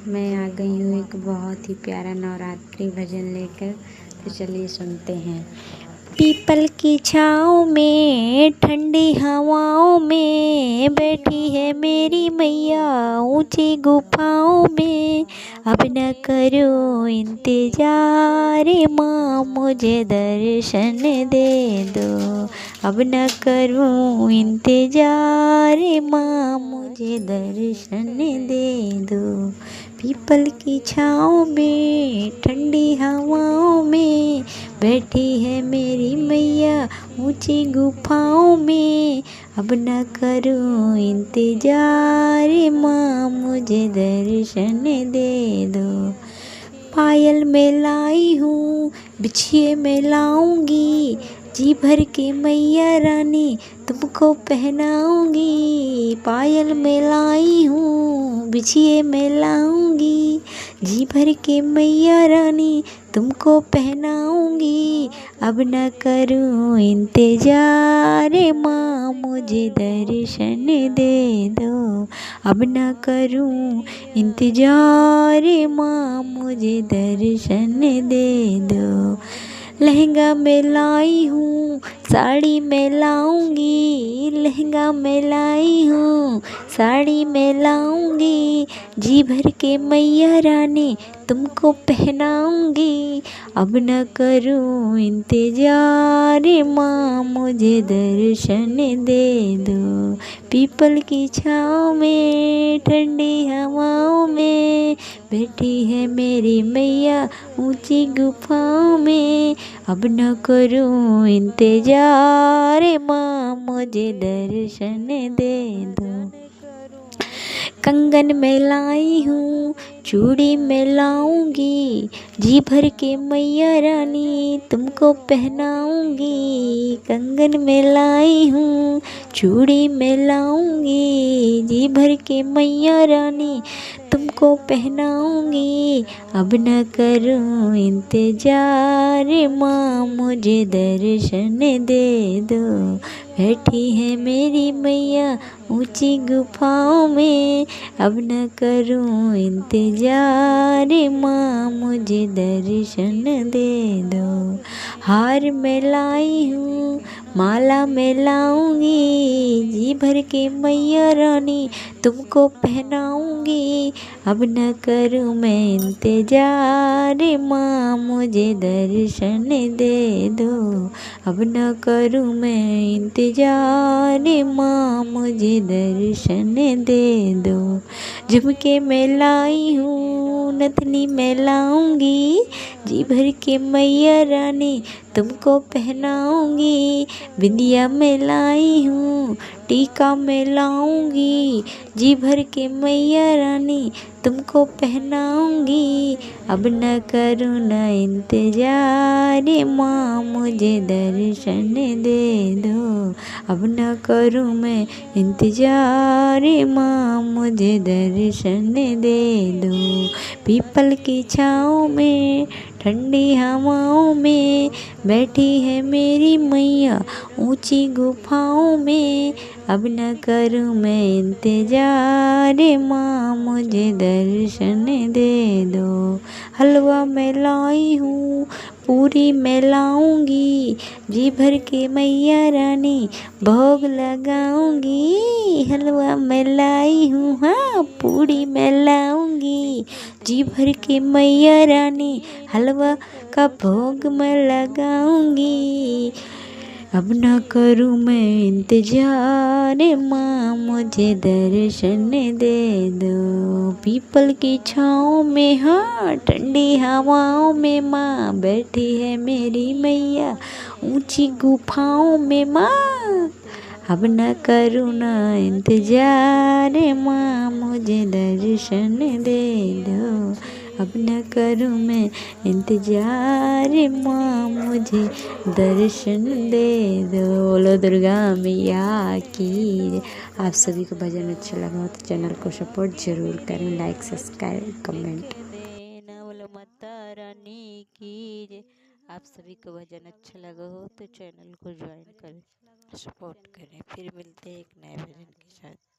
मैं आ गई हूँ एक बहुत ही प्यारा नवरात्रि भजन लेकर। तो चलिए सुनते हैं। पीपल की छाँव में ठंडी हवाओं में बैठी है मेरी मैया ऊंची गुफाओं में। अब न करो इंतजार माँ मुझे दर्शन दे दो। अब न करूँ इंतजार माँ मुझे दर्शन दे दो। पीपल की छाँव में ठंडी हवाओं में बैठी है मेरी मैया ऊंची गुफाओं में। अब न करूँ इंतजार माँ मुझे दर्शन दे दो। पायल में लाई हूँ बिछिए में लाऊंगी जी भर के मैया रानी तुमको पहनाऊंगी। पायल में लाई हूँ बिछिए में लाऊंगी जी भर के मैया रानी तुमको पहनाऊंगी। अब न करूँ इंतजार माँ मुझे दर्शन दे दो। अब न करूँ इंतजार माँ मुझे दर्शन दे दो। लहंगा में लाई हूँ साड़ी में लाऊंगी लहंगा में लाई हूँ साड़ी में लाऊंगी जी भर के मैया रानी तुमको पहनाऊंगी। अब न करूँ इंतजार माँ मुझे दर्शन दे दो। पीपल की छाँव में ठंडी हवाओं में बैठी है मेरी मैया ऊंची गुफाओं में। अब न करूँ इंतजार माँ मुझे दर्शन दे दो। कंगन में लाई हूँ चूड़ी में लाऊंगी जी भर के मैया रानी तुमको पहनाऊंगी। कंगन में लाई हूँ चूड़ी में लाऊंगी जी भर के मैया रानी तुमको पहनाऊंगी। अब न करूँ इंतजार माँ मुझे दर्शन दे दो। बैठी है मेरी मैया ऊंची गुफाओं में। अब न करूँ इंतजार माँ मुझे दर्शन दे दो। हार में लाई हूँ माला में लाऊंगी जी भर के मैया रानी तुमको पहनाऊंगी। अब न करूँ मैं इंतजार माँ मुझे दर्शन दे दो। अब न करूँ मैं इंतजार माँ मुझे दर्शन दे दो। झुमके में लाई हूँ नथनी में लाऊंगी जी भर के मैया रानी तुमको पहनाऊंगी। बिंदिया में लाई हूँ टीका में लाऊंगी जी भर के मैया रानी तुमको पहनाऊंगी। अब न करूँ न इंतजार माँ मुझे दर्शन दे दो। अब न करूँ मैं इंतजार माँ मुझे दर्शन दे दो। पीपल की छाँव में ठंडी हवाओं में बैठी है मेरी मैया ऊंची गुफाओं में। अब न करूँ मैं इंतजार माँ मुझे दर्शन दे दो। हलवा में लाई हूँ पूरी में लाऊंगी जी भर के मैया रानी भोग लगाऊंगी। हलवा में लाई हूँ हाँ पूरी में लाऊंगी जी भर के मैया रानी हलवा का भोग मैं लगाऊंगी। अब न करूँ मैं इंतजार माँ मुझे दर्शन दे दो। पीपल की छाँव में हाँ ठंडी हवाओं में माँ बैठी है मेरी मैया ऊंची गुफाओं में माँ। अब न करूँ न इंतजार माँ मुझे दर्शन दे दो। अब न करूँ मैं इंतजार माँ मुझे दर्शन दे दो। बोलो दुर्गा मैया की। आप सभी को भजन अच्छा लगा हो तो चैनल को सपोर्ट जरूर करें, लाइक सब्सक्राइब कमेंट देना। बोलो माता रानी की। आप सभी को भजन अच्छा लगा हो तो चैनल को ज्वाइन करें, सपोर्ट करें। फिर मिलते हैं एक नए भजन के साथ।